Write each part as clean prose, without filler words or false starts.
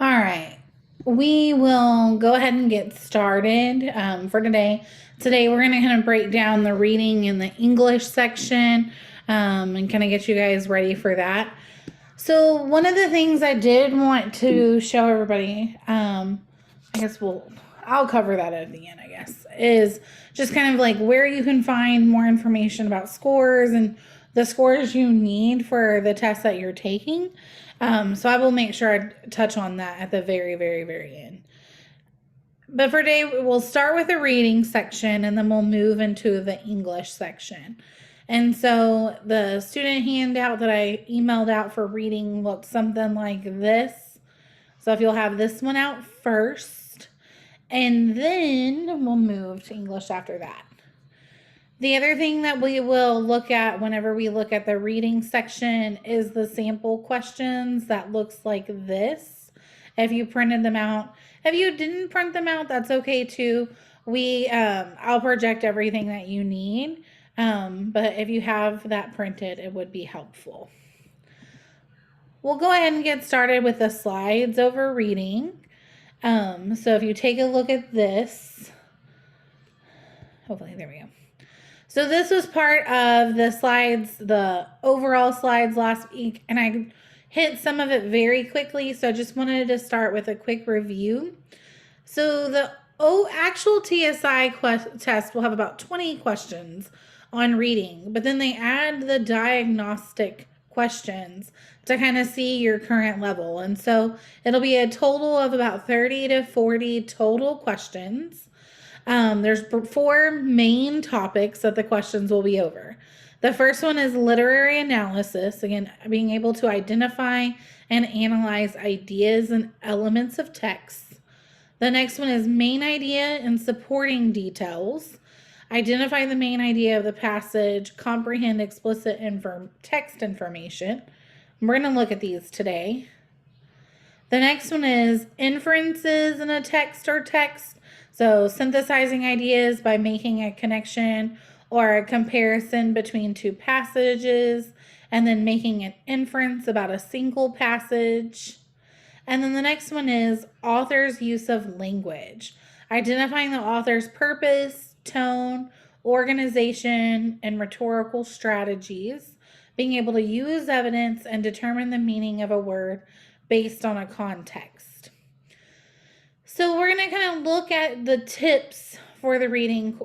All right. We will go ahead and get started for today. Today, we're going to kind of break down the reading in the English section and kind of get you guys ready for that. So, one of the things I did want to show everybody, I guess I'll cover that at the end, I guess, is just kind of like where you can find more information about scores and the scores you need for the test that you're taking. So I will make sure I touch on that at the very, very, very end. But for today, we'll start with the reading section and then we'll move into the English section. And so the student handout that I emailed out for reading looks something like this. So if you'll have this one out first, and then we'll move to English after that. The other thing that we will look at whenever we look at the reading section is the sample questions that looks like this. If you printed them out, if you didn't print them out, that's okay too. I'll project everything that you need, but if you have that printed, it would be helpful. We'll go ahead and get started with the slides over reading. So if you take a look at this, hopefully, there we go. So this was part of the slides, the overall slides last week, and I hit some of it very quickly, so I just wanted to start with a quick review. So the actual TSI test will have about 20 questions on reading, but then they add the diagnostic questions to kind of see your current level. And so it'll be a total of about 30 to 40 total questions. There's 4 main topics that the questions will be over. The first one is literary analysis, again, being able to identify and analyze ideas and elements of text. The next one is main idea and supporting details. Identify the main idea of the passage, comprehend explicit text information. We're going to look at these today. The next one is inferences in a text or text. So synthesizing ideas by making a connection or a comparison between 2 passages, and then making an inference about a single passage. And then the next one is author's use of language, identifying the author's purpose, tone, organization, and rhetorical strategies, being able to use evidence and determine the meaning of a word based on a context. So we're going to kind of look at the tips for the reading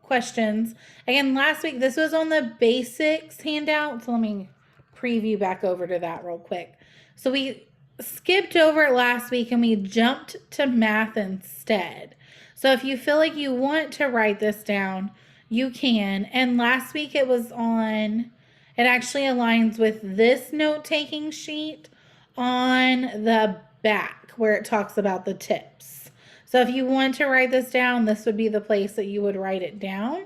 questions. Again, last week, this was on the basics handout. So let me preview back over to that real quick. So we skipped over it last week and we jumped to math instead. So if you feel like you want to write this down, you can. And last week it actually aligns with this note-taking sheet on the back where it talks about the tips. So if you want to write this down, this would be the place that you would write it down.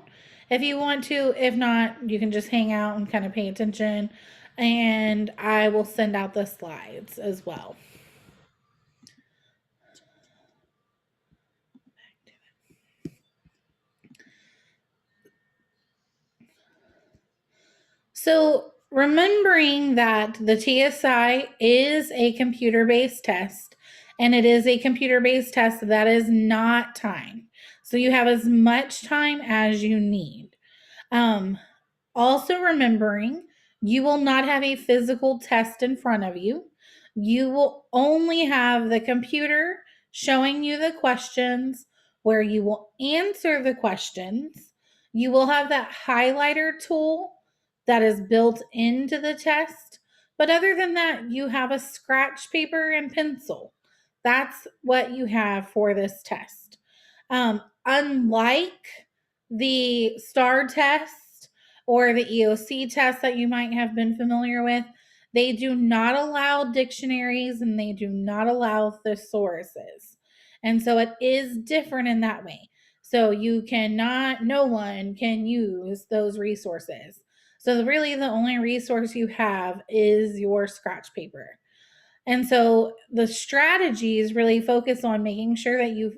If you want to, if not, you can just hang out and kind of pay attention, and I will send out the slides as well. So remembering that the TSI is a computer-based test, and it is a computer-based test that is not timed. So you have as much time as you need. Also remembering you will not have a physical test in front of you. You will only have the computer showing you the questions where you will answer the questions. You will have that highlighter tool that is built into the test. But other than that, you have a scratch paper and pencil. That's what you have for this test. Unlike the STAR test or the EOC test that you might have been familiar with, they do not allow dictionaries and they do not allow thesauruses. And so it is different in that way. So no one can use those resources. So really the only resource you have is your scratch paper. And so the strategies really focus on making sure that you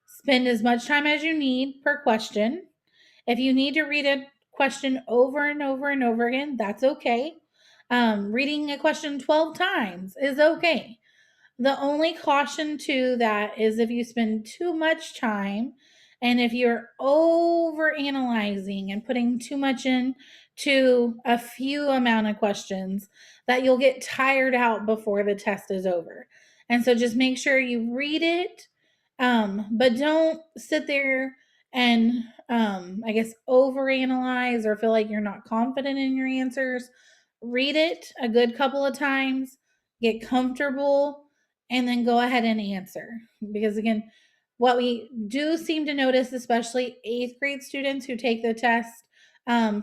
spend as much time as you need per question. If you need to read a question over and over and over again, that's okay. Reading a question 12 times is okay. The only caution to that is if you spend too much time and if you're over analyzing and putting too much in to a few amount of questions, that you'll get tired out before the test is over. And so just make sure you read it, but don't sit there and I guess overanalyze or feel like you're not confident in your answers. Read it a good couple of times, get comfortable, and then go ahead and answer. Because again, what we do seem to notice, especially eighth grade students who take the test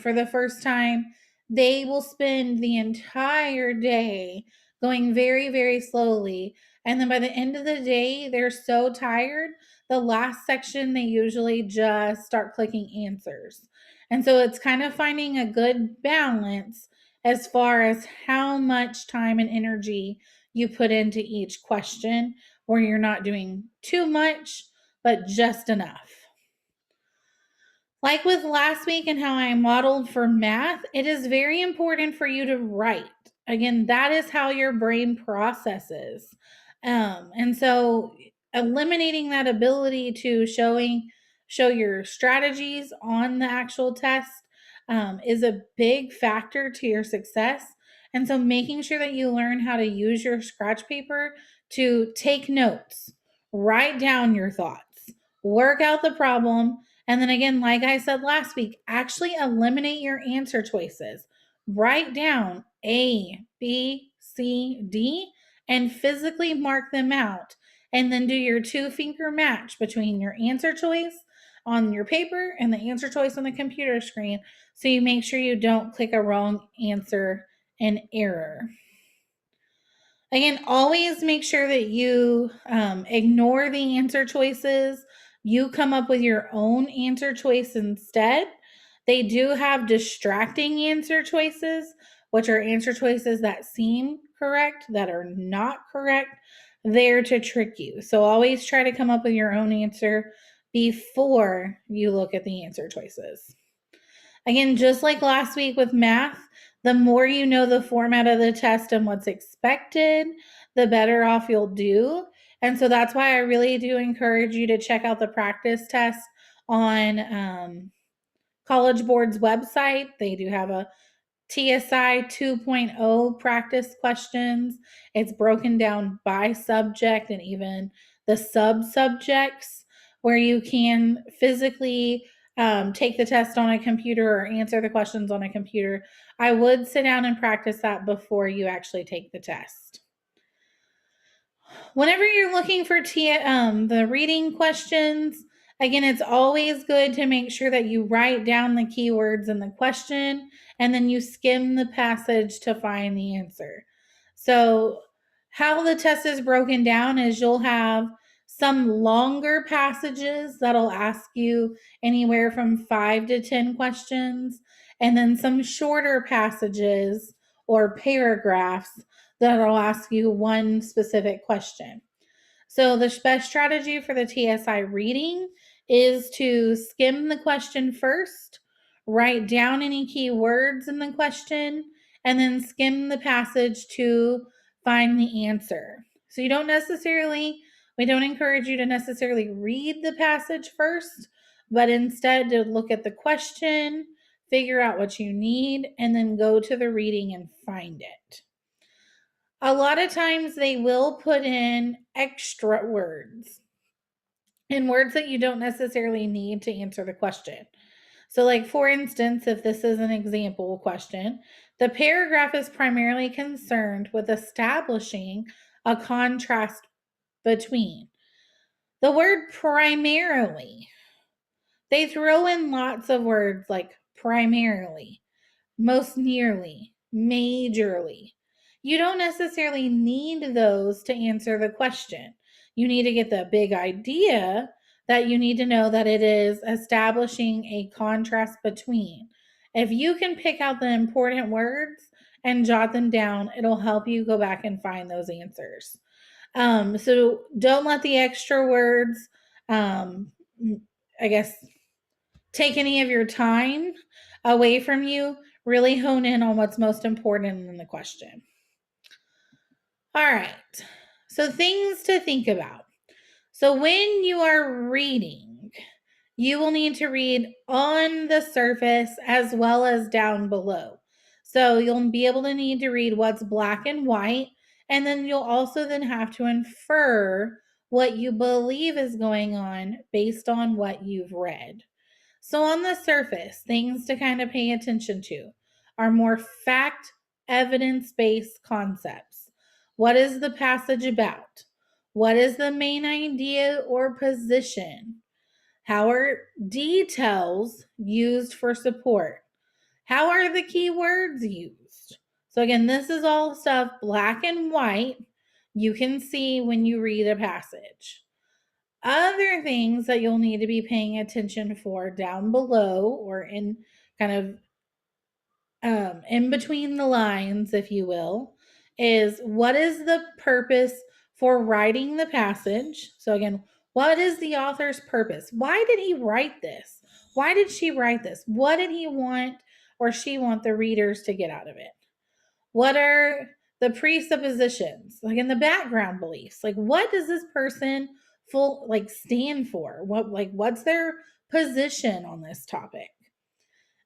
for the first time, they will spend the entire day going very, very slowly. And then by the end of the day, they're so tired. The last section, they usually just start clicking answers. And so it's kind of finding a good balance as far as how much time and energy you put into each question, where you're not doing too much, but just enough. Like with last week and how I modeled for math, it is very important for you to write. Again, that is how your brain processes. And so eliminating that ability to show your strategies on the actual test is a big factor to your success. And so making sure that you learn how to use your scratch paper to take notes, write down your thoughts, work out the problem, and then again, like I said last week, actually eliminate your answer choices. Write down A, B, C, D, and physically mark them out. And then do your 2-finger match between your answer choice on your paper and the answer choice on the computer screen, so you make sure you don't click a wrong answer and error. Again, always make sure that you ignore the answer choices. You come up with your own answer choice instead. They do have distracting answer choices, which are answer choices that seem correct, that are not correct, there to trick you. So always try to come up with your own answer before you look at the answer choices. Again, just like last week with math, the more you know the format of the test and what's expected, the better off you'll do. And so that's why I really do encourage you to check out the practice test on College Board's website. They do have a TSI 2.0 practice questions. It's broken down by subject and even the sub subjects, where you can physically take the test on a computer or answer the questions on a computer. I would sit down and practice that before you actually take the test. Whenever you're looking for the reading questions, again, it's always good to make sure that you write down the keywords in the question and then you skim the passage to find the answer. So, how the test is broken down is you'll have some longer passages that'll ask you anywhere from 5 to 10 questions, and then some shorter passages or paragraphs that'll ask you one specific question. So, the best strategy for the TSI reading is to skim the question first, write down any key words in the question, and then skim the passage to find the answer. So, we don't encourage you to necessarily read the passage first, but instead to look at the question, figure out what you need, and then go to the reading and find it. A lot of times they will put in extra words and words that you don't necessarily need to answer the question. So, like for instance, if this is an example question, the paragraph is primarily concerned with establishing a contrast between. The word primarily, they throw in lots of words like primarily, most nearly, majorly. You don't necessarily need those to answer the question. You need to get the big idea that you need to know that it is establishing a contrast between. If you can pick out the important words and jot them down, it'll help you go back and find those answers. So don't let the extra words, I guess, take any of your time away from you. Really hone in on what's most important in the question. All right. So things to think about. So when you are reading, you will need to read on the surface as well as down below. So you'll be able to need to read what's black and white, and then you'll also then have to infer what you believe is going on based on what you've read. So on the surface, things to kind of pay attention to are more fact, evidence-based concepts. What is the passage about? What is the main idea or position? How are details used for support? How are the key words used? So, again, this is all stuff black and white you can see when you read a passage. Other things that you'll need to be paying attention for down below or in kind of in between the lines, if you will, is what is the purpose for writing the passage? So, again, what is the author's purpose? Why did he write this? Why did she write this? What did he want or she want the readers to get out of it? What are the presuppositions, like in the background beliefs? Like, what does this person stand for? What's their position on this topic?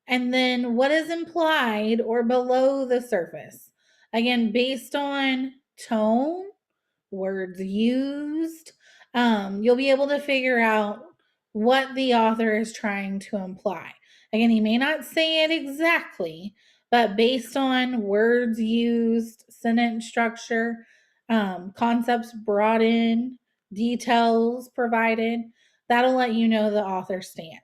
And then what is implied or below the surface? Again, based on tone, words used, you'll be able to figure out what the author is trying to imply. Again, he may not say it exactly, but based on words used, sentence structure, concepts brought in, details provided, that'll let you know the author's stance.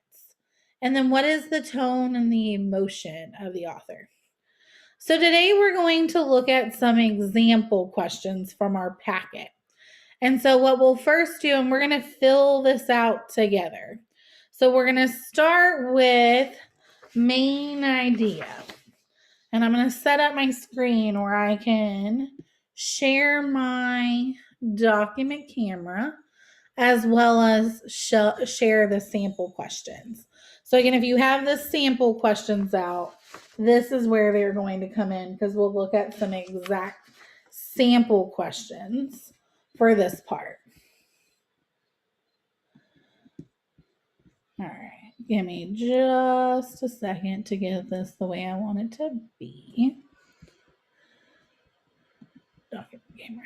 And then what is the tone and the emotion of the author? So today we're going to look at some example questions from our packet. And so what we'll first do, and we're going to fill this out together. So we're going to start with main idea. And I'm going to set up my screen where I can share my document camera as well as share the sample questions. So again, if you have the sample questions out, this is where they're going to come in because we'll look at some exact sample questions for this part. All right, give me just a second to get this the way I want it to be. Document camera.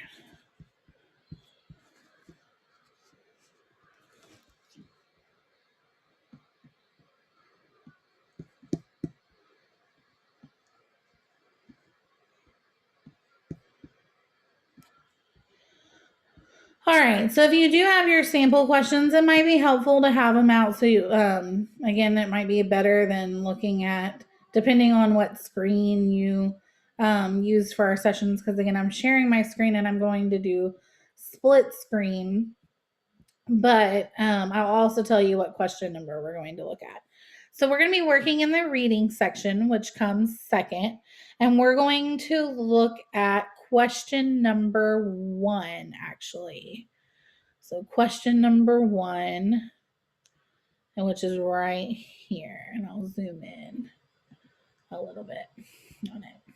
All right, so if you do have your sample questions, it might be helpful to have them out. So you, again, it might be better than looking at, depending on what screen you use for our sessions. Because again, I'm sharing my screen and I'm going to do split screen. But I'll also tell you what question number we're going to look at. So we're going to be working in the reading section, which comes second. And we're going to look at question number 1, actually. So question number 1, and which is right here. And I'll zoom in a little bit on it.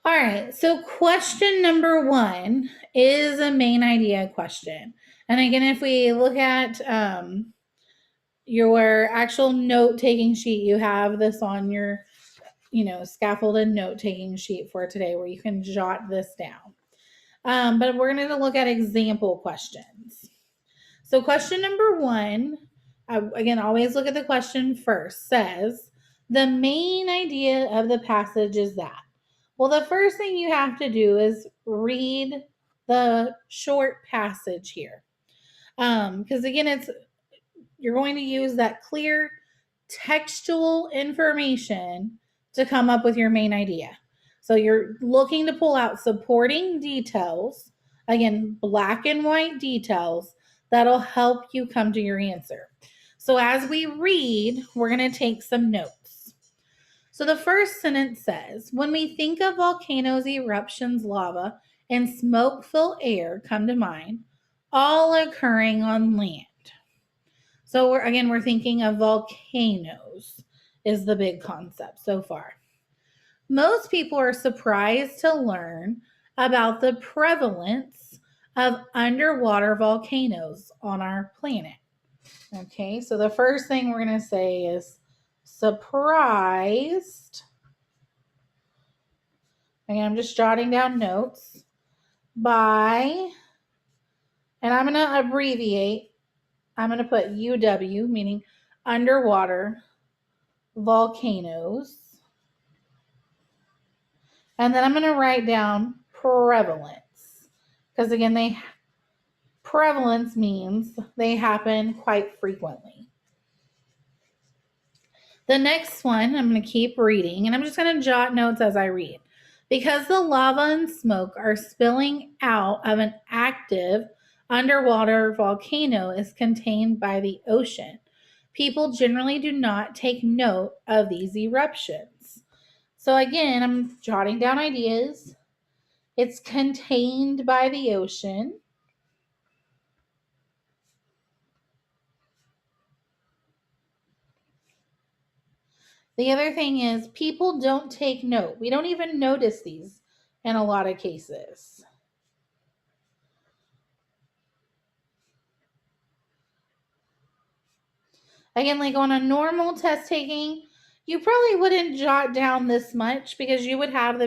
All right, so question number 1 is a main idea question. And again, if we look at your actual note-taking sheet, you have this on your, scaffolded note-taking sheet for today where you can jot this down. But we're going to look at example questions. So question number 1, again, always look at the question first, says, the main idea of the passage is that. Well, the first thing you have to do is read the short passage here. Because again, you're going to use that clear textual information to come up with your main idea. So you're looking to pull out supporting details, again, black and white details, that'll help you come to your answer. So as we read, we're going to take some notes. So the first sentence says, when we think of volcanoes, eruptions, lava, and smoke-filled air come to mind, all occurring on land. So we're thinking of volcanoes is the big concept so far. Most people are surprised to learn about the prevalence of underwater volcanoes on our planet. Okay, so the first thing we're going to say is surprised. And I'm just jotting down notes by, and I'm going to abbreviate. I'm going to put UW, meaning underwater volcanoes. And then I'm going to write down prevalence. Because again, prevalence means they happen quite frequently. The next one, I'm going to keep reading, and I'm just going to jot notes as I read. Because the lava and smoke are spilling out of an active underwater volcano is contained by the ocean, people generally do not take note of these eruptions. So again, I'm jotting down ideas. It's contained by the ocean. The other thing is people don't take note. We don't even notice these in a lot of cases. Again, like on a normal test taking, you probably wouldn't jot down this much because you would have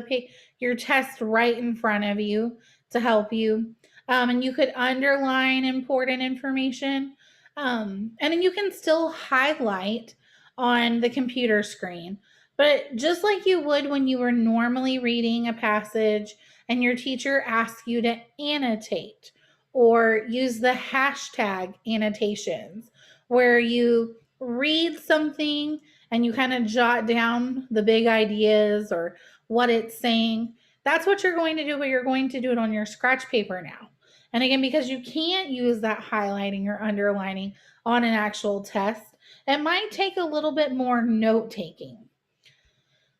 your test right in front of you to help you. And you could underline important information. And then you can still highlight on the computer screen. But just like you would when you were normally reading a passage and your teacher asks you to annotate or use the hashtag annotations, where you read something and you kind of jot down the big ideas or what it's saying. That's what you're going to do, but you're going to do it on your scratch paper now. And again, because you can't use that highlighting or underlining on an actual test, it might take a little bit more note taking.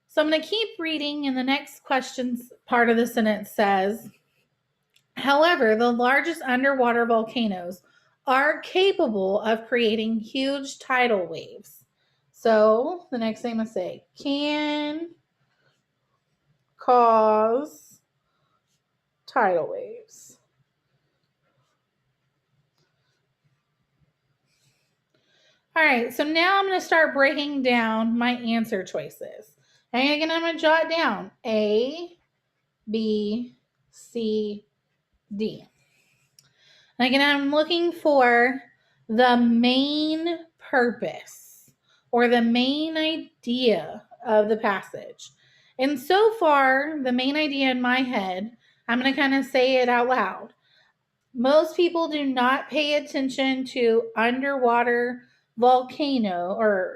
So I'm going to keep reading, and the next questions part of the sentence says, however, the largest underwater volcanoes are capable of creating huge tidal waves. So the next thing I'm going to say, can cause tidal waves. All right, so now I'm going to start breaking down my answer choices. And again, I'm going to jot down A, B, C, D. And again, I'm looking for the main purpose or the main idea of the passage. And so far, the main idea in my head, I'm going to kind of say it out loud. Most people do not pay attention to underwater volcanoes,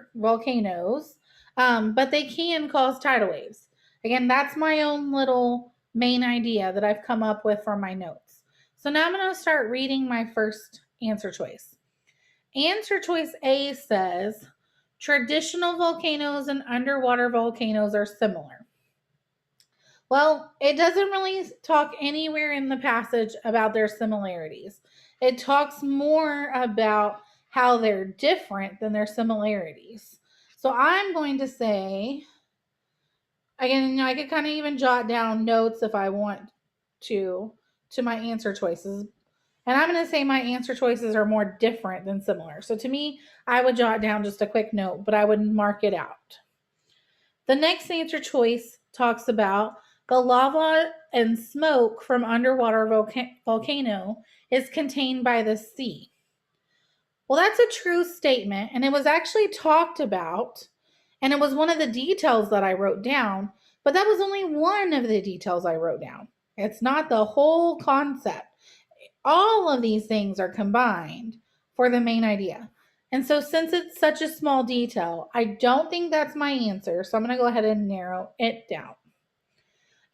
but they can cause tidal waves. Again, that's my own little main idea that I've come up with from my notes. So now I'm going to start reading my first answer choice. Answer choice A says, traditional volcanoes and underwater volcanoes are similar. Well, it doesn't really talk anywhere in the passage about their similarities. It talks more about how they're different than their similarities. So I'm going to say, again, I could kind of even jot down notes if I want to my answer choices. And I'm going to say my answer choices are more different than similar. So to me, I would jot down just a quick note, but I would mark it out. The next answer choice talks about the lava and smoke from underwater volcano is contained by the sea. Well, that's a true statement, and it was actually talked about, and it was one of the details that I wrote down, but that was only one of the details I wrote down. It's not the whole concept. All of these things are combined for the main idea. And so since it's such a small detail, I don't think that's my answer. So I'm going to go ahead and narrow it down.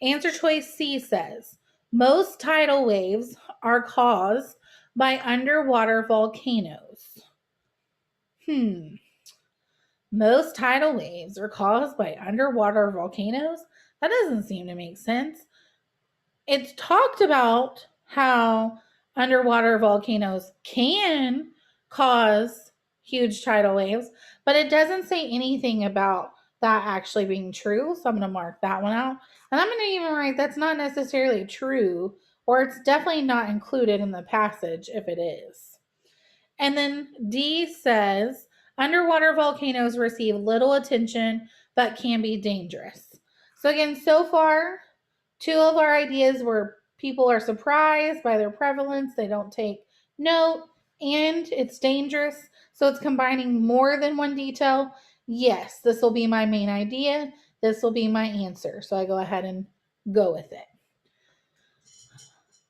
Answer choice C says, most tidal waves are caused by underwater volcanoes. Most tidal waves are caused by underwater volcanoes? That doesn't seem to make sense. It's talked about how underwater volcanoes can cause huge tidal waves, but it doesn't say anything about that actually being true. So I'm going to mark that one out. And I'm going to even write that's not necessarily true, or it's definitely not included in the passage if it is. And then D says underwater volcanoes receive little attention but can be dangerous. So again, so far, two of our ideas were people are surprised by their prevalence, they don't take note, and it's dangerous. So it's combining more than one detail. Yes, this will be my main idea. This will be my answer. So I go ahead and go with it.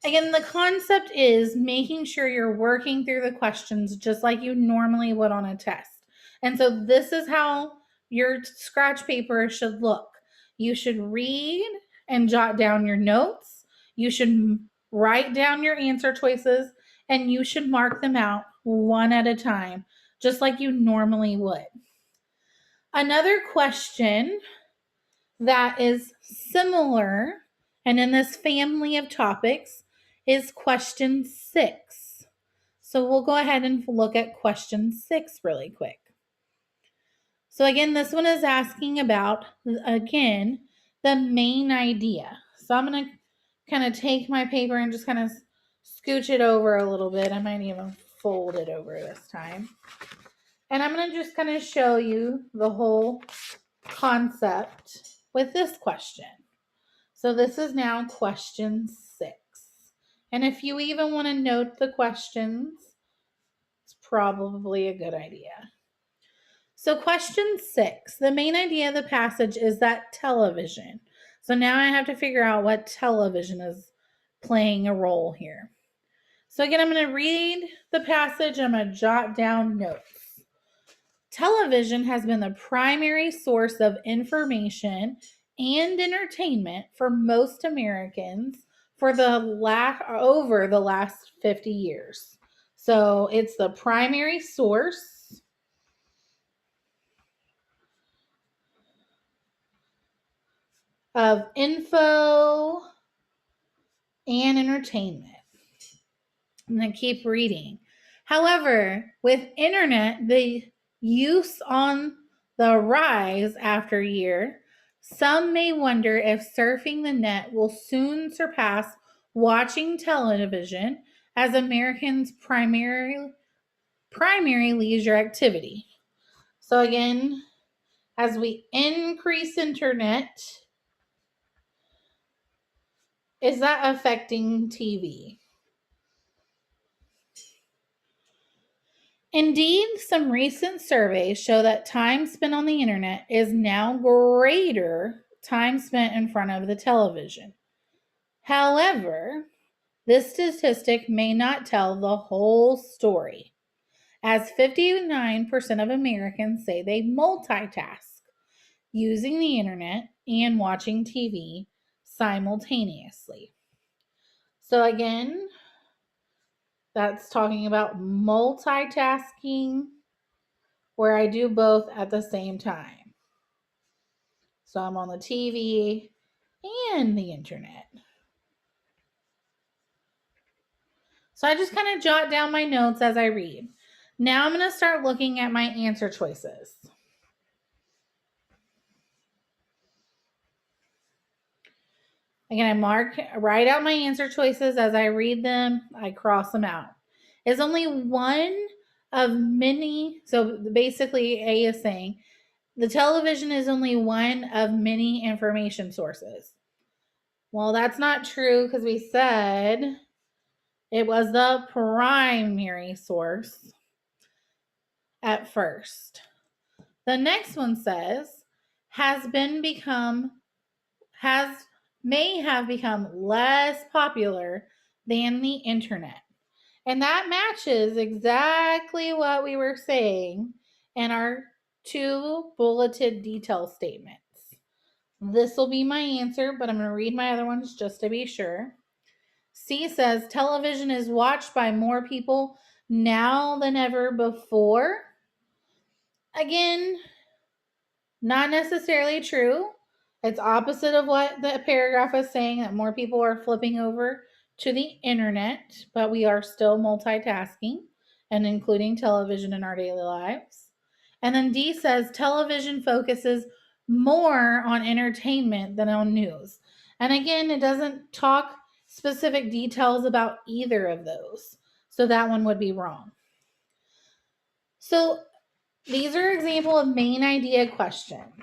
Again, the concept is making sure you're working through the questions just like you normally would on a test. And so this is how your scratch paper should look. You should read and jot down your notes. You should write down your answer choices, and you should mark them out one at a time, just like you normally would. Another question that is similar and in this family of topics is question 6. So we'll go ahead and look at question 6 really quick. So again, this one is asking about, again, the main idea. So I'm going to kind of take my paper and just kind of scooch it over a little bit. I might even fold it over this time. And I'm going to just kind of show you the whole concept with this question. So this is now question 6. And if you even want to note the questions, it's probably a good idea. So question 6, the main idea of the passage is that television. So now I have to figure out what television is playing a role here. So again, I'm going to read the passage. I'm going to jot down notes. Television has been the primary source of information and entertainment for most Americans for over the last 50 years. So it's the primary source of info and entertainment. I'm going to keep reading. However, with internet, the use on the rise after year, some may wonder if surfing the net will soon surpass watching television as Americans' primary leisure activity. So again, as we increase internet, is that affecting TV? Indeed, some recent surveys show that time spent on the internet is now greater time spent in front of the television. However, this statistic may not tell the whole story, as 59% of Americans say they multitask, using the internet and watching TV simultaneously. So again, that's talking about multitasking, where I do both at the same time. So I'm on the TV and the internet. So I just kind of jot down my notes as I read. Now I'm going to start looking at my answer choices. Again, I write out my answer choices as I read them. I cross them out. It's only one of many. So basically, A is saying the television is only one of many information sources. Well, that's not true because we said it was the primary source at first. The next one says may have become less popular than the internet. And that matches exactly what we were saying in our 2 bulleted detail statements. This will be my answer, but I'm going to read my other ones just to be sure. C says television is watched by more people now than ever before. Again, not necessarily true. It's opposite of what the paragraph is saying, that more people are flipping over to the internet, but we are still multitasking and including television in our daily lives. And then D says television focuses more on entertainment than on news. And again, it doesn't talk specific details about either of those. So that one would be wrong. So these are example of main idea questions.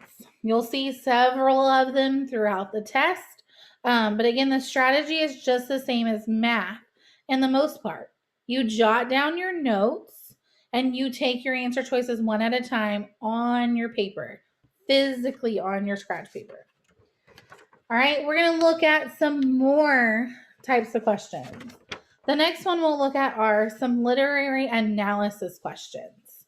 You'll see several of them throughout the test. But again, the strategy is just the same as math in the most part. You jot down your notes and you take your answer choices one at a time on your paper, physically on your scratch paper. All right, we're going to look at some more types of questions. The next one we'll look at are some literary analysis questions.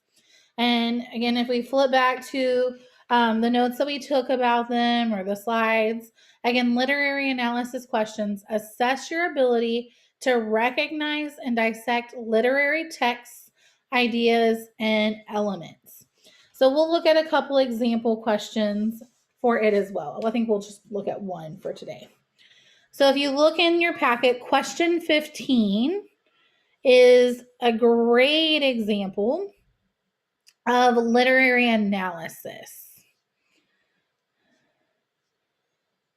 And again, if we flip back to the notes that we took about them or the slides, again, literary analysis questions assess your ability to recognize and dissect literary texts, ideas, and elements. So we'll look at a couple example questions for it as well. I think we'll just look at one for today. So if you look in your packet, question 15 is a great example of literary analysis.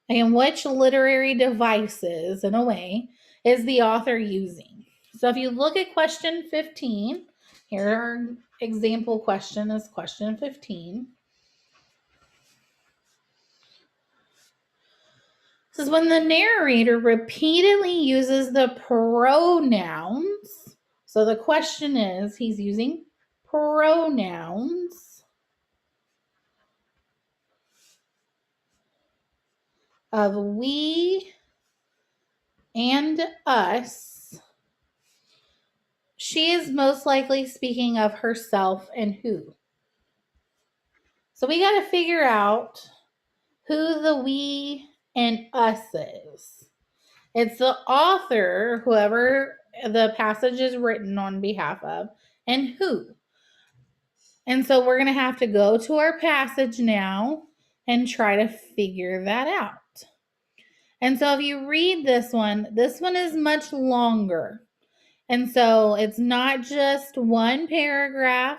And which literary devices, in a way, is the author using? So if you look at question 15, here our example question is question 15. This is when the narrator repeatedly uses the pronouns. So the question is, he's using pronouns of we and us. She is most likely speaking of herself and who. So we got to figure out who the we and us is. It's the author, whoever the passage is written on behalf of, and who. And so we're going to have to go to our passage now and try to figure that out. And so if you read this one is much longer. And so it's not just one paragraph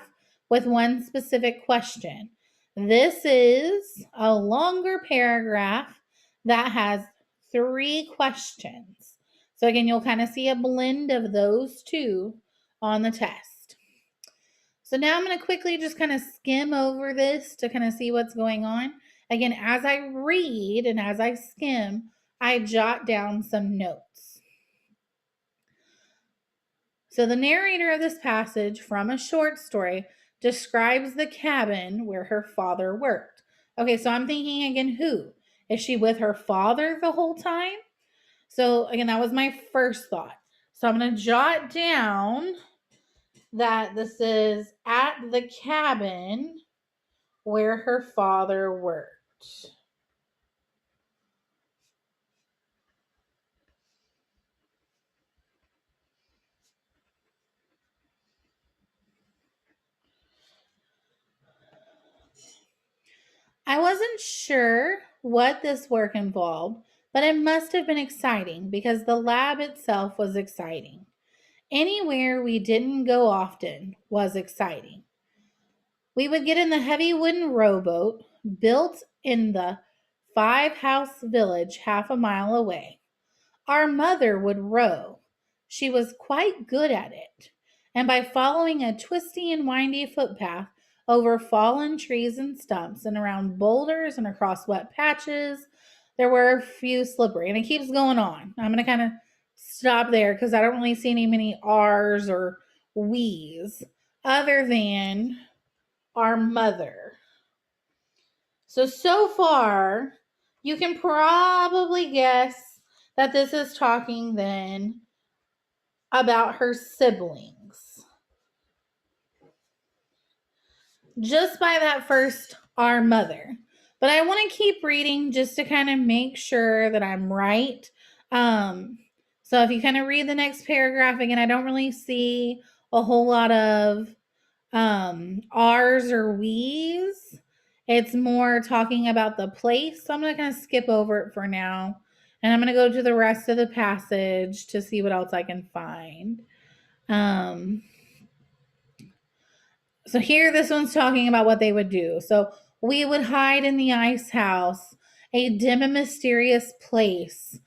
with one specific question. This is a longer paragraph that has 3 questions. So again, you'll kind of see a blend of those two on the test. So now I'm going to quickly just kind of skim over this to kind of see what's going on. Again, as I read and as I skim, I jot down some notes. So the narrator of this passage from a short story describes the cabin where her father worked. Okay, so I'm thinking again, who? Is she with her father the whole time? So again, that was my first thought. So I'm going to jot down that this is at the cabin where her father worked. I wasn't sure what this work involved, but it must have been exciting because the lab itself was exciting. Anywhere we didn't go often was exciting. We would get in the heavy wooden rowboat built in the 5-house village half a mile away. Our mother would row. She was quite good at it. And by following a twisty and windy footpath over fallen trees and stumps and around boulders and across wet patches, there were a few slippery. And it keeps going on. I'm going to kind of stop there because I don't really see many R's or we's other than our mother. So far, you can probably guess that this is talking then about her siblings. Just by that first, our mother. But I want to keep reading just to kind of make sure that I'm right. So if you kind of read the next paragraph again, I don't really see a whole lot of R's or we's. It's more talking about the place. So I'm going to kind of skip over it for now. And I'm going to go to the rest of the passage to see what else I can find. So here, this one's talking about what they would do. So We would hide in the ice house, a dim and mysterious place.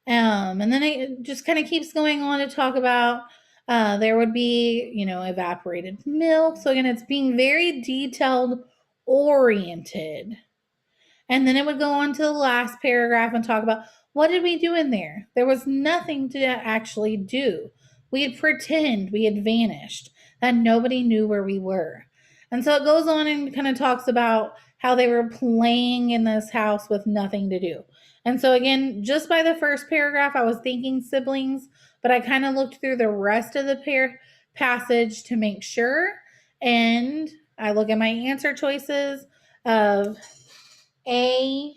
And then it just kind of keeps going on to talk about there would be, evaporated milk. So again, it's being very detailed oriented. And then it would go on to the last paragraph and talk about what did we do in there? There was nothing to actually do. We had pretend we had vanished, that nobody knew where we were. And so it goes on and kind of talks about how they were playing in this house with nothing to do. And so, again, just by the first paragraph, I was thinking siblings, but I kind of looked through the rest of the passage to make sure. And I look at my answer choices of A.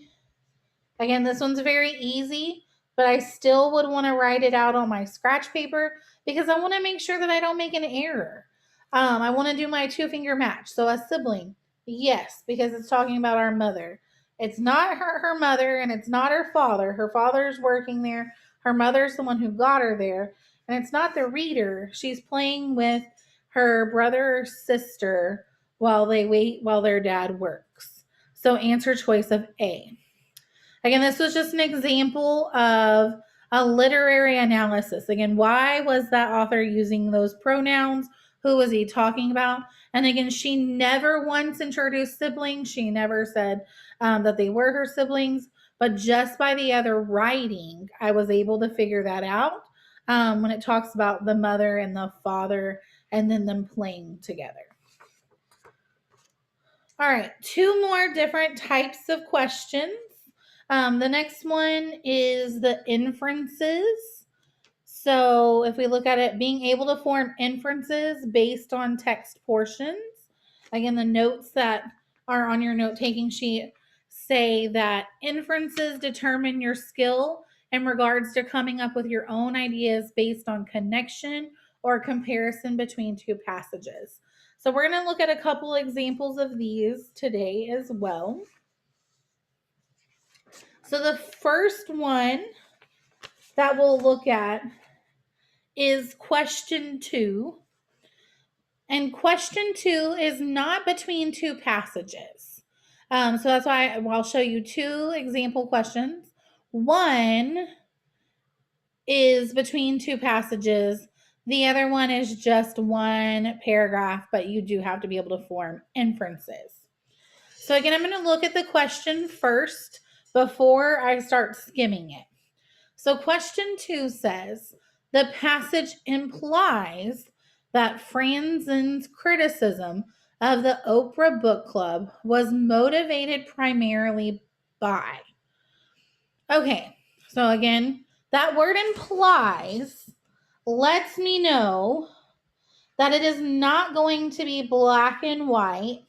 Again, this one's very easy, but I still would want to write it out on my scratch paper because I want to make sure that I don't make an error. I want to do my 2-finger match. So a sibling, yes, because it's talking about our mother. It's not her mother, and it's not her father. Her father's working there. Her mother's the one who got her there. And it's not the reader. She's playing with her brother or sister while they wait while their dad works. So answer choice of A. Again, this was just an example of a literary analysis. Again, why was that author using those pronouns? Who was he talking about? And again, she never once introduced siblings. She never said that they were her siblings. But just by the other writing, I was able to figure that out when it talks about the mother and the father and then them playing together. All right, 2 more different types of questions. The next one is the inferences. So if we look at it, being able to form inferences based on text portions. Again, the notes that are on your note-taking sheet say that inferences determine your skill in regards to coming up with your own ideas based on connection or comparison between 2 passages. So we're going to look at a couple examples of these today as well. So the first one that we'll look at is question 2. And question 2 is not between 2 passages. So that's why I'll show you 2 example questions. One is between 2 passages. The other one is just 1 paragraph, but you do have to be able to form inferences. So again, I'm going to look at the question first before I start skimming it. So question 2 says, the passage implies that Franzen's criticism of the Oprah Book Club was motivated primarily by. Okay, so again, that word implies lets me know that it is not going to be black and white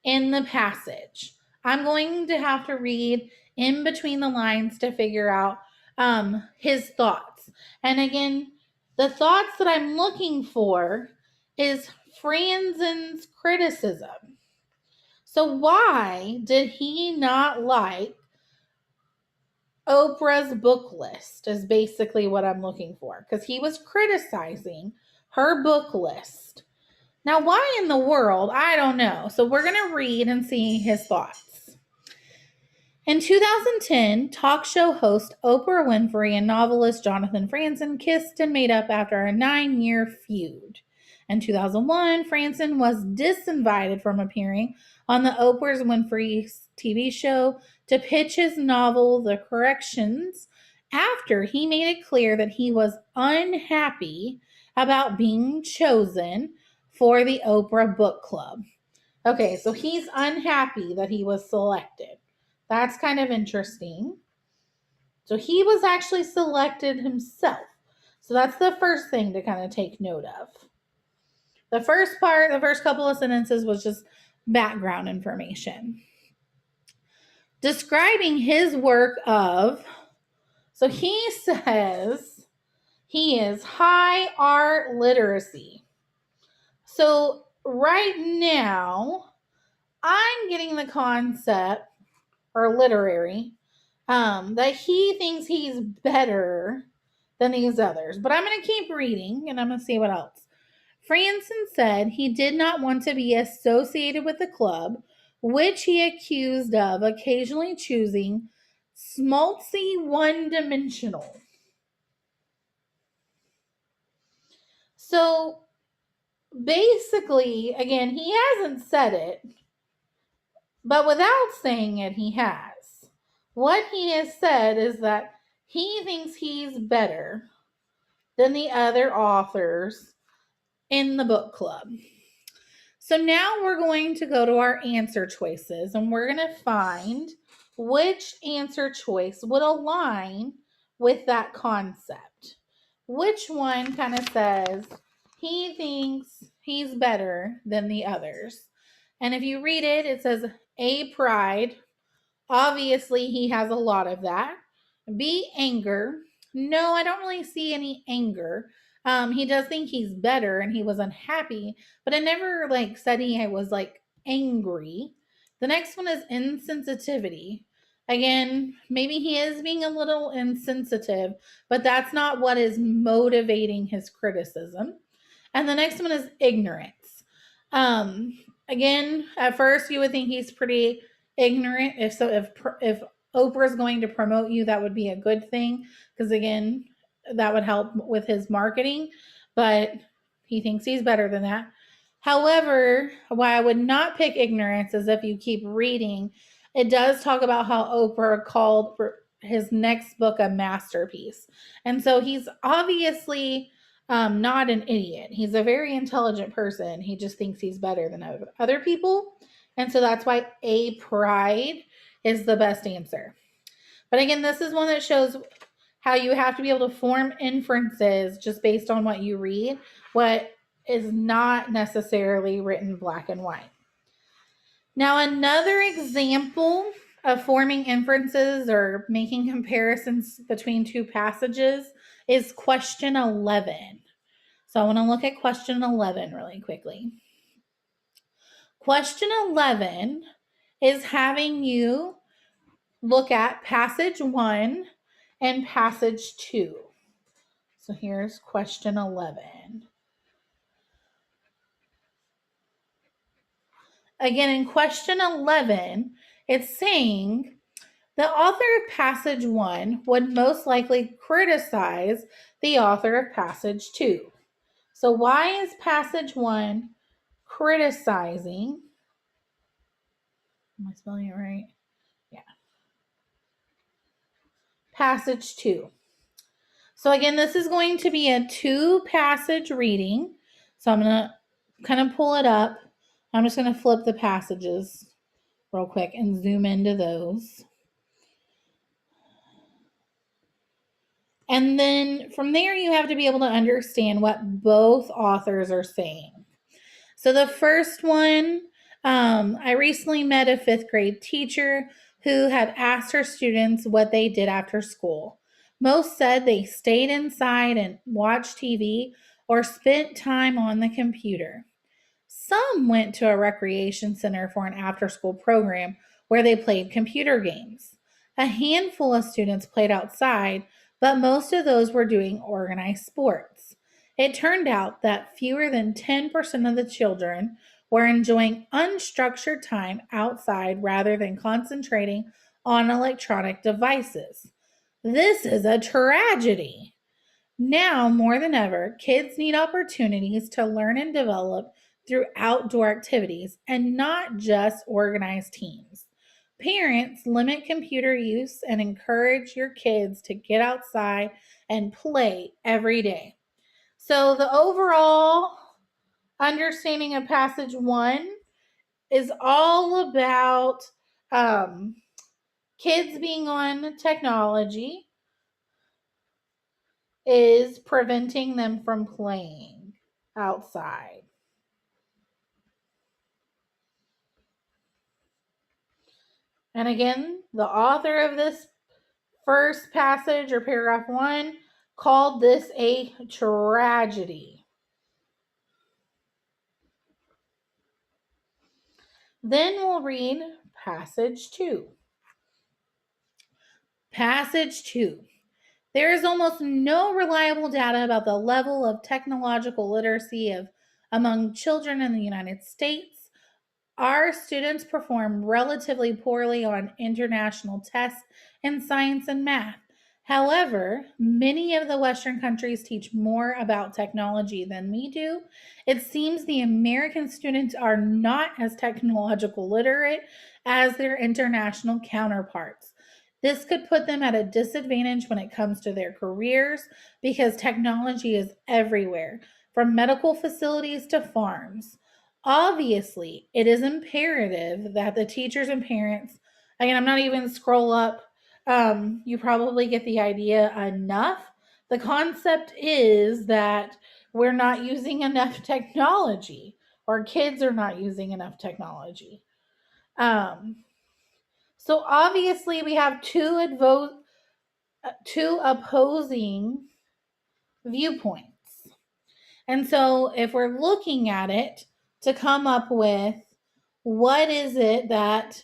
in the passage. I'm going to have to read in between the lines to figure out his thoughts. And again, the thoughts that I'm looking for is Franzen's criticism. So why did he not like Oprah's book list is basically what I'm looking for, because he was criticizing her book list. Now, why in the world? I don't know. So we're going to read and see his thoughts. In 2010, talk show host Oprah Winfrey and novelist Jonathan Franzen kissed and made up after a 9-year feud. In 2001, Franzen was disinvited from appearing on the Oprah Winfrey TV show to pitch his novel, The Corrections, after he made it clear that he was unhappy about being chosen for the Oprah Book Club. Okay, so he's unhappy that he was selected. That's kind of interesting. So he was actually selected himself. So that's the first thing to kind of take note of. The first part, the first couple of sentences was just background information. Describing his work of, so he says he is high art literacy. So right now, I'm getting the concept, or literary, that he thinks he's better than these others. But I'm going to keep reading and I'm going to see what else. Franzen said he did not want to be associated with the club, which he accused of occasionally choosing schmaltzy one-dimensional. So basically, again, he hasn't said it, but without saying it, he has. What he has said is that he thinks he's better than the other authors in the book club. So now we're going to go to our answer choices and we're going to find which answer choice would align with that concept. Which one kind of says he thinks he's better than the others. And if you read it, it says A, pride. Obviously, he has a lot of that. B, anger. No, I don't really see any anger. He does think he's better and he was unhappy, but I never said he was angry. The next one is insensitivity. Again, maybe he is being a little insensitive, but that's not what is motivating his criticism. And the next one is ignorance. Again, at first you would think he's pretty ignorant. If Oprah's going to promote you, that would be a good thing because again, that would help with his marketing. But he thinks he's better than that. However, why I would not pick ignorance is if you keep reading, it does talk about how Oprah called his next book a masterpiece, and so he's obviously not an idiot. He's a very intelligent person. He just thinks he's better than other people. And so that's why A, pride is the best answer. But again, this is one that shows how you have to be able to form inferences just based on what you read, what is not necessarily written black and white. Now, another example of forming inferences or making comparisons between two passages is question 11. So I want to look at question 11 really quickly. Question 11 is having you look at passage 1 and passage 2. So here's question 11. Again, in question 11, it's saying the author of passage 1 would most likely criticize the author of passage 2. So why is passage 1 criticizing? Am I spelling it right? Yeah. Passage 2. So again, this is going to be a 2-passage reading. So I'm going to kind of pull it up. I'm just going to flip the passages real quick and zoom into those. And then from there, you have to be able to understand what both authors are saying. So the first one, I recently met a 5th grade teacher who had asked her students what they did after school. Most said they stayed inside and watched TV or spent time on the computer. Some went to a recreation center for an after-school program where they played computer games. A handful of students played outside, but most of those were doing organized sports. It turned out that fewer than 10% of the children were enjoying unstructured time outside rather than concentrating on electronic devices. This is a tragedy. Now, more than ever, kids need opportunities to learn and develop through outdoor activities and not just organized teams. Parents, limit computer use and encourage your kids to get outside and play every day. So, the overall understanding of passage 1 is all about kids being on technology is preventing them from playing outside. And again, the author of this first passage or paragraph 1 called this a tragedy. Then we'll read passage 2. Passage 2. There is almost no reliable data about the level of technological literacy among children in the United States. Our students perform relatively poorly on international tests in science and math. However, many of the Western countries teach more about technology than we do. It seems the American students are not as technological literate as their international counterparts. This could put them at a disadvantage when it comes to their careers because technology is everywhere, from medical facilities to farms. Obviously, it is imperative that the teachers and parents, again, I'm not even scroll up, you probably get the idea enough. The concept is that we're not using enough technology, or kids are not using enough technology. Um, so obviously, we have two opposing viewpoints. And so, if we're looking at it to come up with what is it that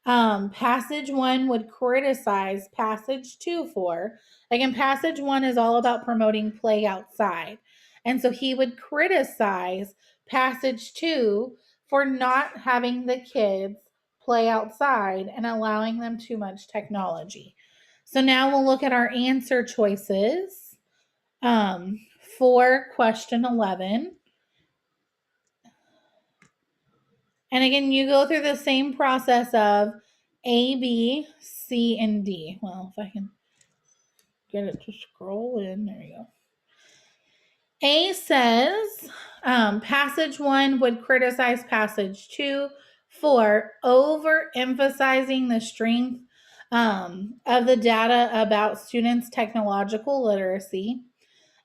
passage one would criticize passage two for, again, passage one is all about promoting play outside. And so he would criticize passage two for not having the kids play outside and allowing them too much technology. So now we'll look at our answer choices for question 11. And again, you go through the same process of A, B, C, and D. Well, if I can get it to scroll in, there you go. A says passage one would criticize passage two for overemphasizing the strength of the data about students' technological literacy.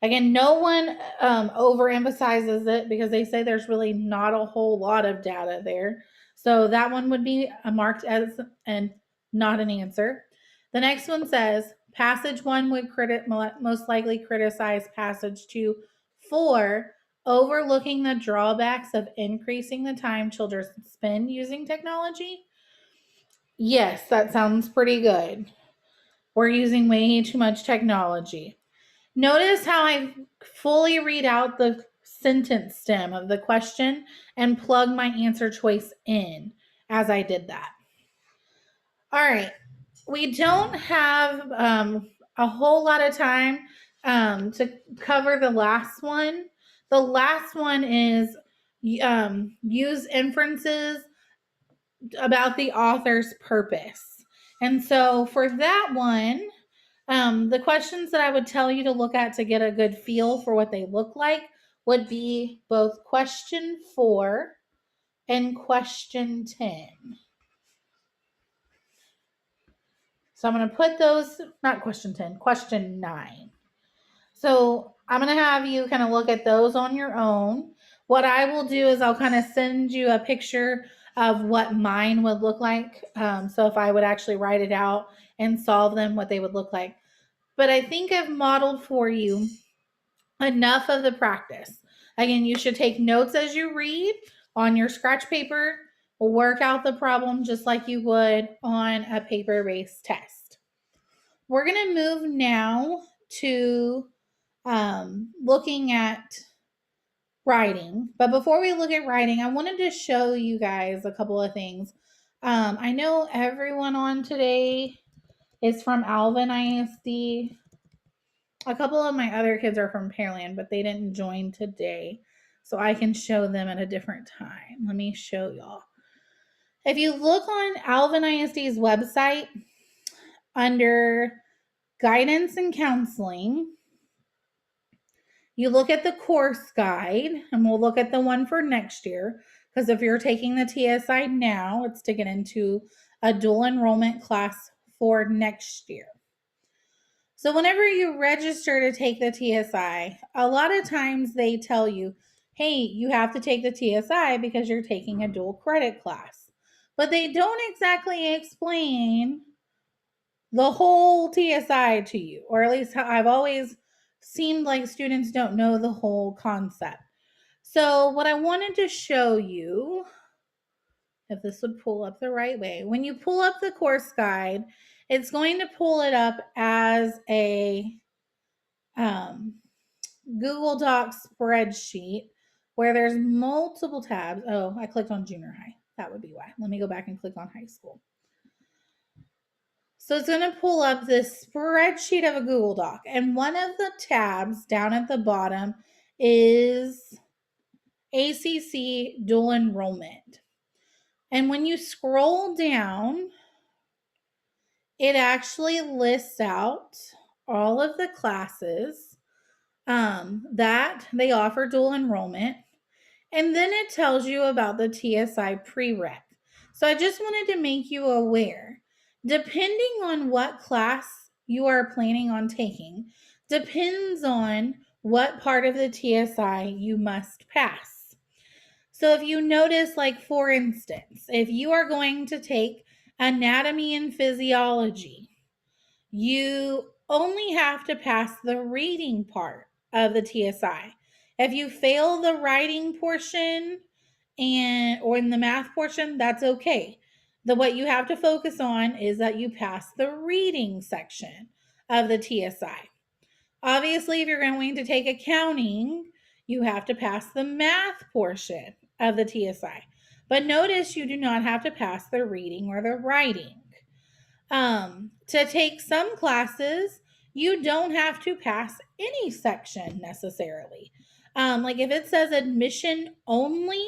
Again, no one overemphasizes it because they say there's really not a whole lot of data there. So that one would be marked as and not an answer. The next one says passage one would most likely criticize passage two for overlooking the drawbacks of increasing the time children spend using technology. Yes, that sounds pretty good. We're using way too much technology. Notice how I fully read out the sentence stem of the question and plug my answer choice in as I did that. All right. We don't have a whole lot of time to cover the last one. The last one is use inferences about the author's purpose. And so for that one, the questions that I would tell you to look at to get a good feel for what they look like would be both question 4 and question 10. So I'm going to put those, not question 10, question 9. So I'm going to have you kind of look at those on your own. What I will do is I'll kind of send you a picture of what mine would look like. So if I would actually write it out and solve them, what they would look like. But I think I've modeled for you enough of the practice. Again, you should take notes as you read on your scratch paper, work out the problem just like you would on a paper-based test. We're going to move now to looking at writing. But before we look at writing, I wanted to show you guys a couple of things. I know everyone on today is from Alvin ISD. A couple of my other kids are from Pearland, but they didn't join today. So I can show them at a different time. Let me show y'all. If you look on Alvin ISD's website under guidance and counseling, you look at the course guide, and we'll look at the one for next year. Because if you're taking the TSI now, it's to get into a dual enrollment class for next year. So whenever you register to take the TSI, a lot of times they tell you, hey, you have to take the TSI because you're taking a dual credit class. But they don't exactly explain the whole TSI to you, or at least how I've always seemed like students don't know the whole concept. So what I wanted to show you, if this would pull up the right way, when you pull up the course guide, it's going to pull it up as a Google Docs spreadsheet where there's multiple tabs. Oh, I clicked on junior high. That would be why. Let me go back and click on high school. So it's going to pull up this spreadsheet of a Google Doc. And one of the tabs down at the bottom is ACC dual enrollment. And when you scroll down, it actually lists out all of the classes that they offer dual enrollment. And then it tells you about the TSI prereq. So I just wanted to make you aware, depending on what class you are planning on taking, depends on what part of the TSI you must pass. So if you notice, like for instance, if you are going to take anatomy and physiology, you only have to pass the reading part of the TSI. If you fail the writing portion or in the math portion, that's okay. What you have to focus on is that you pass the reading section of the TSI. Obviously, if you're going to take accounting, you have to pass the math portion of the TSI. But notice you do not have to pass the reading or the writing. To take some classes, you don't have to pass any section necessarily. Like if it says admission only,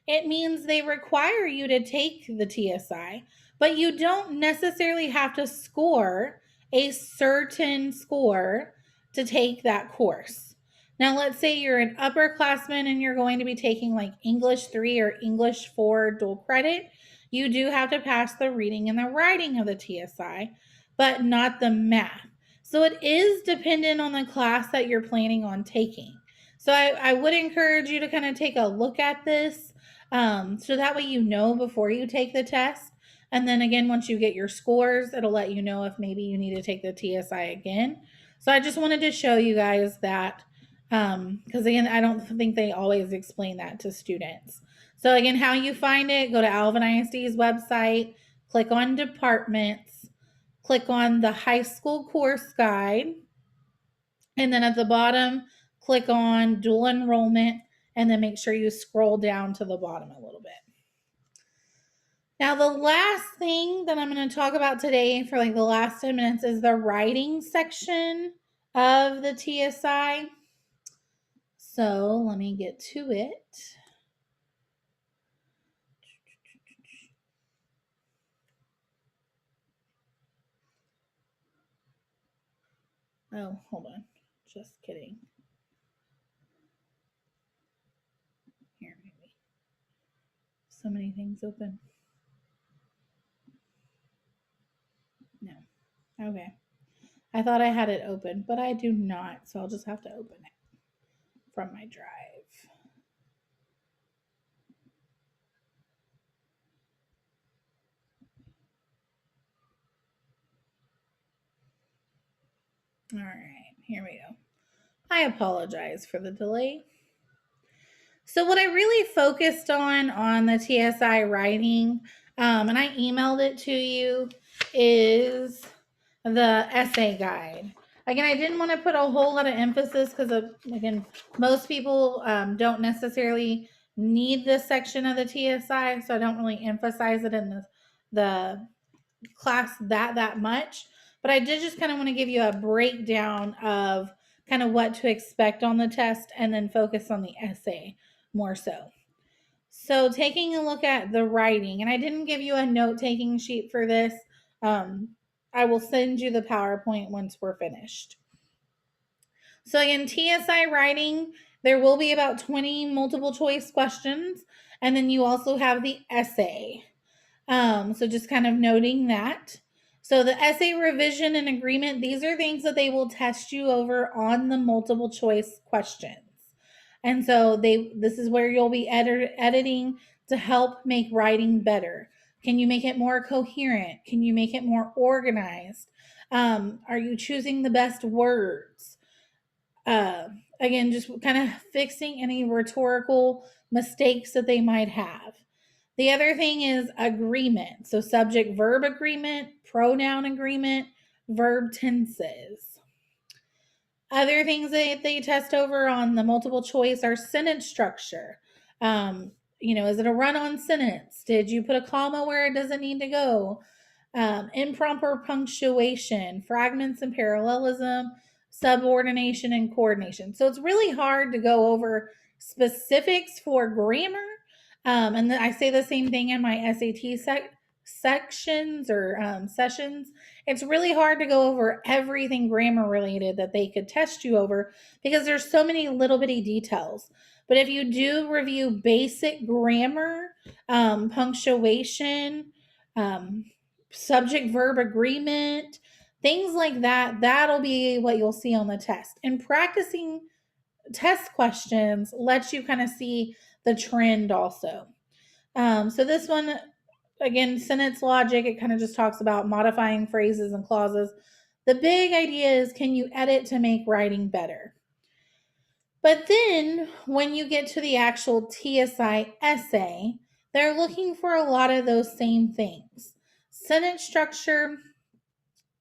it means they require you to take the TSI, but you don't necessarily have to score a certain score to take that course. Now, let's say you're an upperclassman and you're going to be taking like English 3 or English 4 dual credit. You do have to pass the reading and the writing of the TSI, but not the math. So it is dependent on the class that you're planning on taking. So I would encourage you to kind of take a look at this so that way you know before you take the test. And then again, once you get your scores, it'll let you know if maybe you need to take the TSI again. So I just wanted to show you guys that because again, I don't think they always explain that to students. So again, how you find it, go to Alvin ISD's website, click on departments, click on the high school course guide, and then at the bottom, click on dual enrollment, and then make sure you scroll down to the bottom a little bit. Now, the last thing that I'm going to talk about today for like the last 10 minutes is the writing section of the TSI. So let me get to it. Oh, hold on. Just kidding. Here, maybe. So many things open. No. Okay. I thought I had it open, but I do not. So I'll just have to open it from my drive. All right. Here we go. I apologize for the delay. So what I really focused on the TSI writing, and I emailed it to you, is the essay guide. Again, I didn't want to put a whole lot of emphasis because, again, most people don't necessarily need this section of the TSI, so I don't really emphasize it in the class that much. But I did just kind of want to give you a breakdown of kind of what to expect on the test and then focus on the essay more so. So taking a look at the writing, and I didn't give you a note-taking sheet for this. I will send you the PowerPoint once we're finished. So again, TSI writing, there will be about 20 multiple choice questions, and then you also have the essay. So just kind of noting that. So the essay revision and agreement, these are things that they will test you over on the multiple choice questions. And so this is where you'll be editing to help make writing better. Can you make it more coherent? Can you make it more organized? Are you choosing the best words? Again, just kind of fixing any rhetorical mistakes that they might have. The other thing is agreement. So subject verb agreement, pronoun agreement, verb tenses. Other things that they test over on the multiple choice are sentence structure. Is it a run-on sentence? Did you put a comma where it doesn't need to go? Improper punctuation, fragments and parallelism, subordination and coordination. So it's really hard to go over specifics for grammar. And I say the same thing in my SAT sections or sessions. It's really hard to go over everything grammar related that they could test you over because there's so many little bitty details. But if you do review basic grammar, punctuation, um, subject verb agreement, things like that, that'll be what you'll see on the test. And practicing test questions lets you kind of see the trend also. So this one, again, sentence logic, it kind of just talks about modifying phrases and clauses. The big idea is, can you edit to make writing better? But then when you get to the actual TSI essay, they're looking for a lot of those same things: sentence structure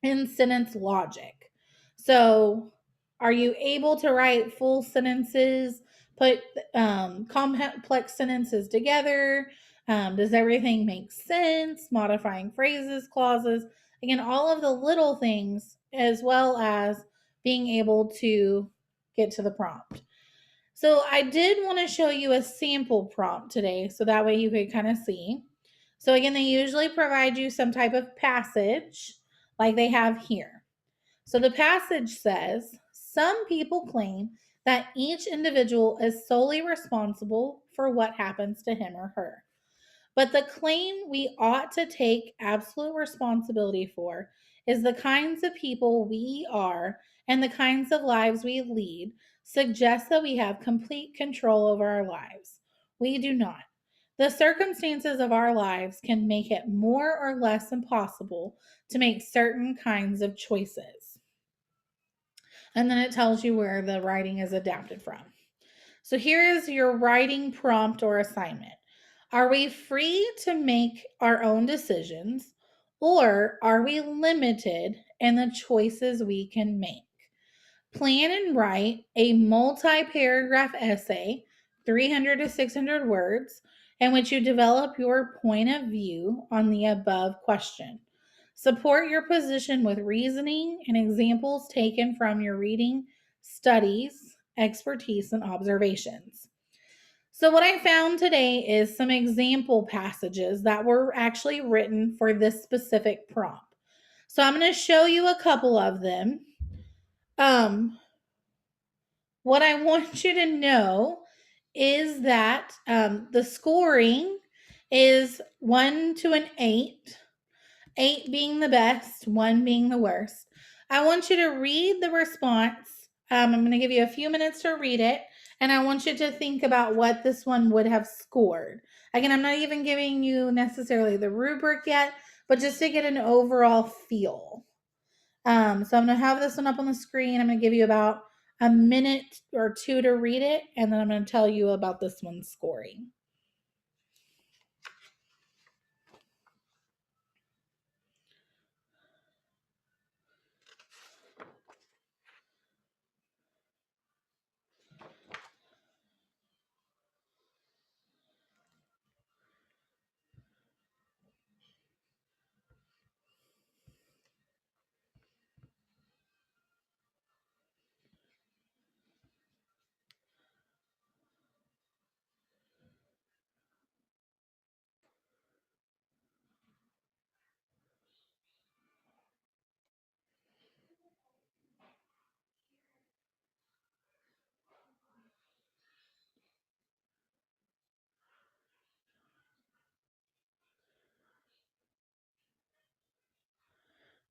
and sentence logic. So, are you able to write full sentences, put complex sentences together? Does everything make sense? Modifying phrases, clauses, again, all of the little things, as well as being able to get to the prompt. So I did want to show you a sample prompt today so that way you could kind of see. So again, they usually provide you some type of passage like they have here. So the passage says, some people claim that each individual is solely responsible for what happens to him or her. But the claim we ought to take absolute responsibility for is the kinds of people we are and the kinds of lives we lead suggests that we have complete control over our lives. We do not. The circumstances of our lives can make it more or less impossible to make certain kinds of choices. And then it tells you where the writing is adapted from. So here is your writing prompt or assignment. Are we free to make our own decisions, or are we limited in the choices we can make? Plan and write a multi-paragraph essay, 300 to 600 words, in which you develop your point of view on the above question. Support your position with reasoning and examples taken from your reading, studies, expertise, and observations. So, what I found today is some example passages that were actually written for this specific prompt. So, I'm going to show you a couple of them. What I want you to know is that the scoring is 1 to an 8, 8 being the best, 1 being the worst. I want you to read the response. I'm going to give you a few minutes to read it, and I want you to think about what this one would have scored. Again, I'm not even giving you necessarily the rubric yet, but just to get an overall feel. So I'm going to have this one up on the screen. I'm going to give you about a minute or two to read it, and then I'm going to tell you about this one's scoring.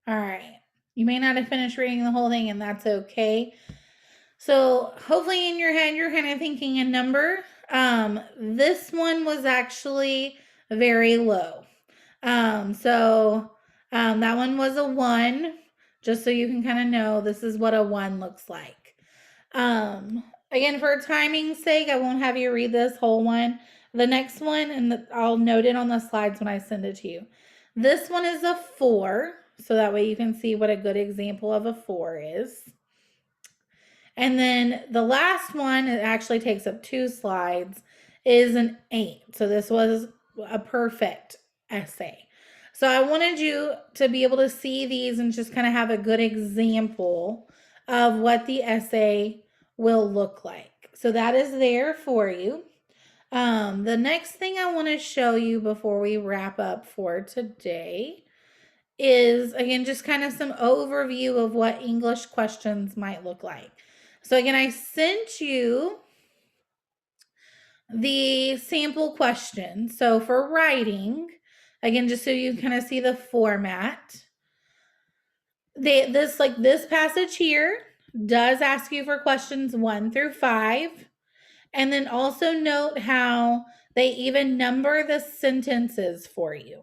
All right. You may not have finished reading the whole thing, and that's okay. So hopefully in your head, you're kind of thinking a number. This one was actually very low. That one was a 1, just so you can kind of know this is what a 1 looks like. Again, for timing's sake, I won't have you read this whole one. The next one, and I'll note it on the slides when I send it to you. This one is a 4, so that way you can see what a good example of a 4 is. And then the last one, it actually takes up 2 slides, is an 8. So this was a perfect essay. So I wanted you to be able to see these and just kind of have a good example of what the essay will look like. So that is there for you. The next thing I want to show you before we wrap up for today is, again, just kind of some overview of what English questions might look like. So again, I sent you the sample question. So for writing, again, just so you kind of see the format, this passage here does ask you for questions 1 through 5. And then also note how they even number the sentences for you.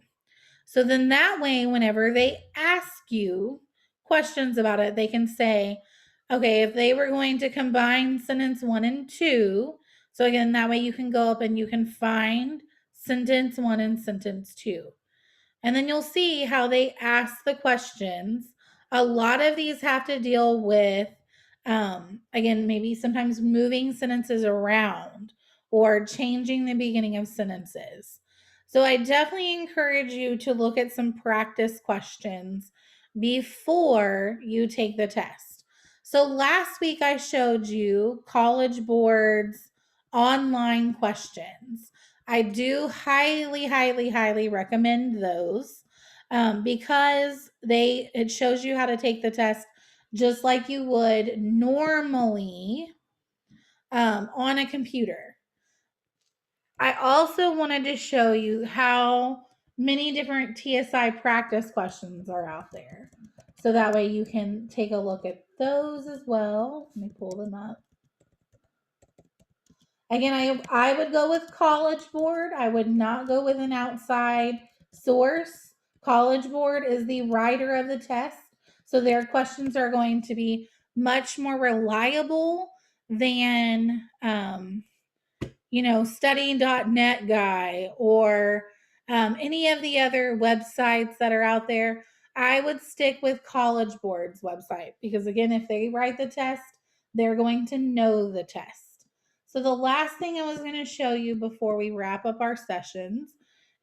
So then that way, whenever they ask you questions about it, they can say, okay, if they were going to combine sentence 1 and 2, so again, that way you can go up and you can find sentence 1 and sentence 2. And then you'll see how they ask the questions. A lot of these have to deal with, again, maybe sometimes moving sentences around or changing the beginning of sentences. So I definitely encourage you to look at some practice questions before you take the test. So last week I showed you College Board's online questions. I do highly, highly, highly recommend those because it shows you how to take the test just like you would normally on a computer. I also wanted to show you how many different TSI practice questions are out there. So that way you can take a look at those as well. Let me pull them up. Again, I would go with College Board. I would not go with an outside source. College Board is the writer of the test, so their questions are going to be much more reliable than studying.net guy or any of the other websites that are out there. I would stick with College Board's website because, again, if they write the test, they're going to know the test. So the last thing I was going to show you before we wrap up our sessions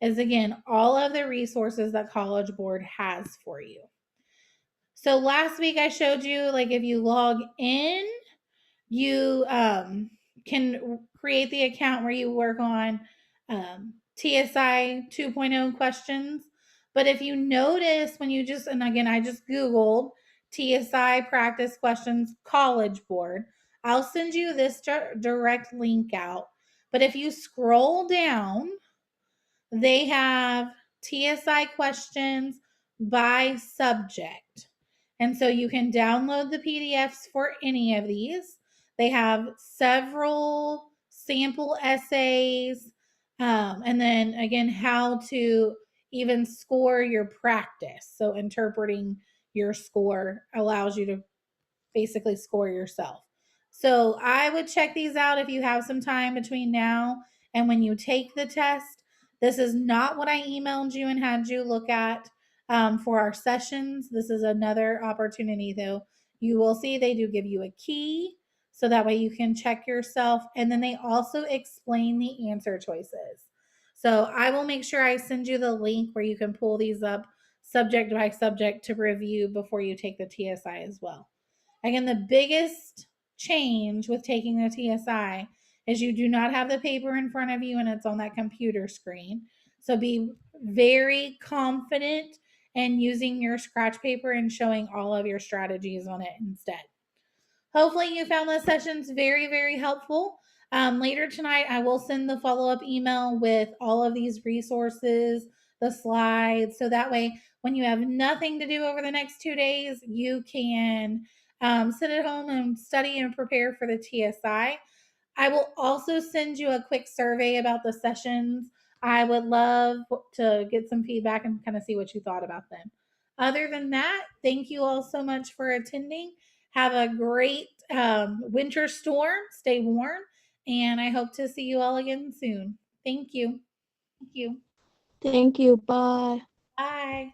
is, again, all of the resources that College Board has for you. So last week I showed you, like, if you log in, you can create the account where you work on TSI 2.0 questions. But if you notice when you just, and again, I just Googled TSI practice questions College Board, I'll send you this direct link out. But if you scroll down, they have TSI questions by subject. And so you can download the PDFs for any of these. They have several sample essays, and then again, how to even score your practice. So interpreting your score allows you to basically score yourself. So I would check these out if you have some time between now and when you take the test. This is not what I emailed you and had you look at for our sessions. This is another opportunity, though. You will see they do give you a key so that way you can check yourself. And then they also explain the answer choices. So I will make sure I send you the link where you can pull these up subject by subject to review before you take the TSI as well. Again, the biggest change with taking the TSI is you do not have the paper in front of you and it's on that computer screen. So be very confident in using your scratch paper and showing all of your strategies on it instead. Hopefully, you found the sessions very, very helpful. Later tonight, I will send the follow up email with all of these resources, the slides, so that way, when you have nothing to do over the next 2 days, you can sit at home and study and prepare for the TSI. I will also send you a quick survey about the sessions. I would love to get some feedback and kind of see what you thought about them. Other than that, thank you all so much for attending. Have a great winter storm. Stay warm. And I hope to see you all again soon. Thank you. Thank you. Thank you. Bye. Bye.